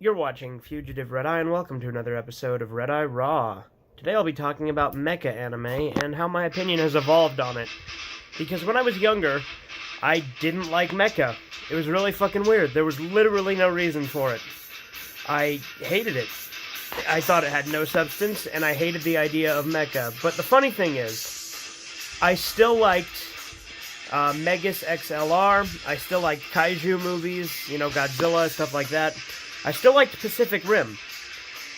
You're watching Fugitive Redeye, and welcome to another episode of Redeye Raw. Today I'll be talking about mecha anime and how my opinion has evolved on it. Because when I was younger, I didn't like mecha. It was really fucking weird. There was literally no reason for it. I hated it. I thought it had no substance, and I hated the idea of mecha. But the funny thing is, I still liked Megas XLR. I still liked kaiju movies, Godzilla, stuff like that. I still liked Pacific Rim.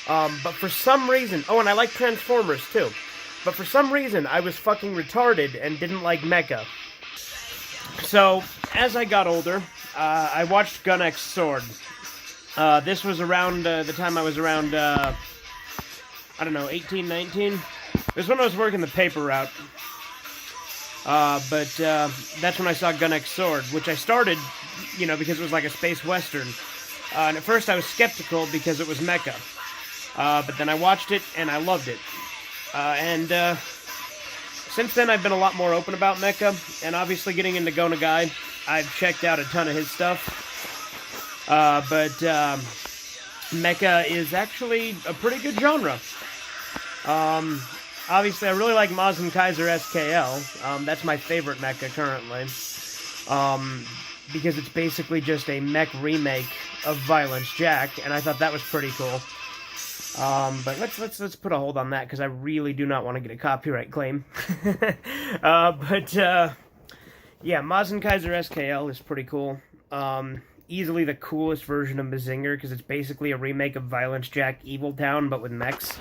But for some reason... Oh, and I like Transformers, too. But for some reason, I was fucking retarded and didn't like mecha. So, as I got older, I watched Gun X Sword. This was around the time I was around, 18, 19? It was when I was working the paper route. But that's when I saw Gun X Sword, which I started, because it was like a space western. And at first I was skeptical because it was mecha. But then I watched it, and I loved it. Since then I've been a lot more open about mecha, and obviously getting into Go Nagai, I've checked out a ton of his stuff. But mecha is actually a pretty good genre. Obviously I really like Mazen Kaiser SKL. That's my favorite mecha currently. Because it's basically just a mech remake of Violence Jack, and I thought that was pretty cool. But let's put a hold on that, because I really do not want to get a copyright claim. Yeah, Mazen Kaiser SKL is pretty cool. Easily the coolest version of Mazinger, because it's basically a remake of Violence Jack Evil Town, but with mechs.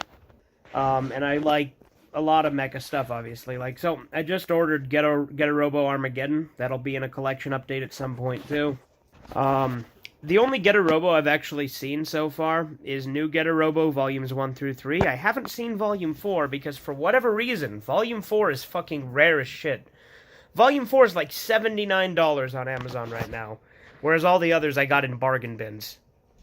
And I like a lot of mecha stuff, obviously. So I just ordered Get a Robo Armageddon. That'll be in a collection update at some point, too. The only Get a Robo I've actually seen so far is New Get a Robo Volumes 1 through 3. I haven't seen Volume 4 because, for whatever reason, Volume 4 is fucking rare as shit. Volume 4 is like $79 on Amazon right now, whereas all the others I got in bargain bins.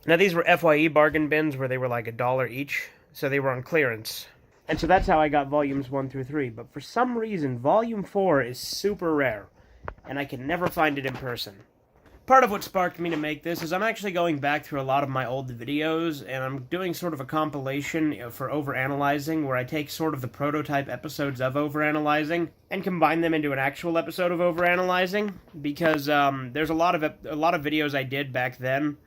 Now, these were FYE bargain bins where they were like $1 each, so they were on clearance. And so that's how I got Volumes 1 through 3, but for some reason, Volume 4 is super rare, and I can never find it in person. Part of what sparked me to make this is I'm actually going back through a lot of my old videos, and I'm doing sort of a compilation for Overanalyzing, where I take sort of the prototype episodes of Overanalyzing and combine them into an actual episode of Overanalyzing, because there's a lot of videos I did back then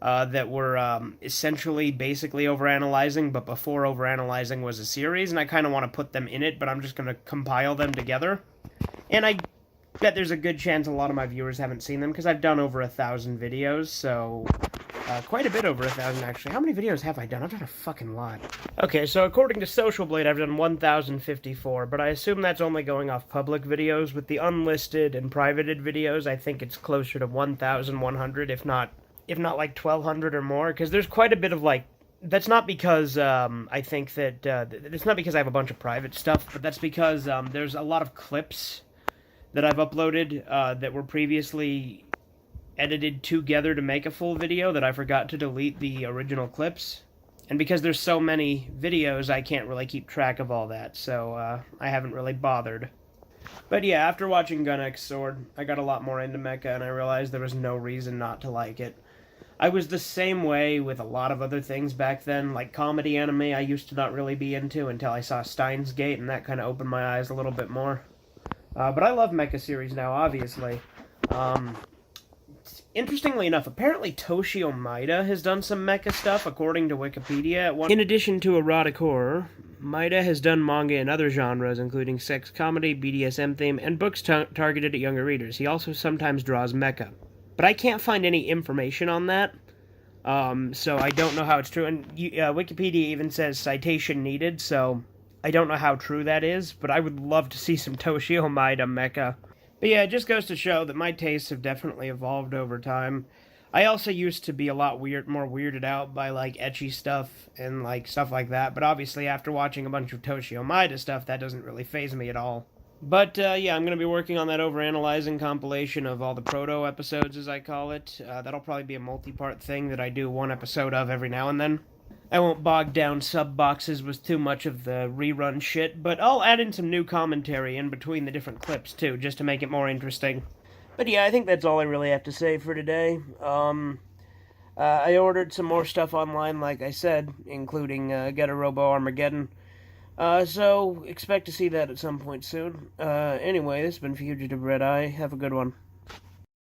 that were essentially basically Overanalyzing, but before Overanalyzing was a series, and I kind of want to put them in it, but I'm just going to compile them together. And I bet there's a good chance a lot of my viewers haven't seen them, because I've done over 1,000 videos, so quite a bit over 1,000, actually. How many videos have I done? I've done a fucking lot. Okay, so according to Social Blade, I've done 1,054, but I assume that's only going off public videos. With the unlisted and privated videos, I think it's closer to 1,100, if not like 1,200 or more, because there's quite a bit of, that's not because I think that, it's not because I have a bunch of private stuff, but that's because there's a lot of clips that I've uploaded that were previously edited together to make a full video that I forgot to delete the original clips. And because there's so many videos, I can't really keep track of all that, so I haven't really bothered. But yeah, after watching Gun X Sword, I got a lot more into mecha, and I realized there was no reason not to like it. I was the same way with a lot of other things back then, like comedy anime I used to not really be into until I saw Steins Gate, and that kind of opened my eyes a little bit more. But I love mecha series now, obviously. Interestingly enough, apparently Toshio Maeda has done some mecha stuff, according to Wikipedia. In addition to erotic horror, Maeda has done manga in other genres, including sex comedy, BDSM theme, and books targeted at younger readers. He also sometimes draws mecha. But I can't find any information on that, so I don't know how it's true. And Wikipedia even says citation needed, so I don't know how true that is, but I would love to see some Toshio Maeda mecha. But yeah, it just goes to show that my tastes have definitely evolved over time. I also used to be a lot more weirded out by, ecchi stuff and, stuff like that, but obviously after watching a bunch of Toshio Maeda stuff, that doesn't really faze me at all. But, yeah, I'm going to be working on that Overanalyzing compilation of all the proto episodes, as I call it. That'll probably be a multi-part thing that I do one episode of every now and then. I won't bog down sub-boxes with too much of the rerun shit, but I'll add in some new commentary in between the different clips, too, just to make it more interesting. But yeah, I think that's all I really have to say for today. I ordered some more stuff online, like I said, including Get a Robo Armageddon. So expect to see that at some point soon. Anyway, this has been Fugitive Redeye. Have a good one.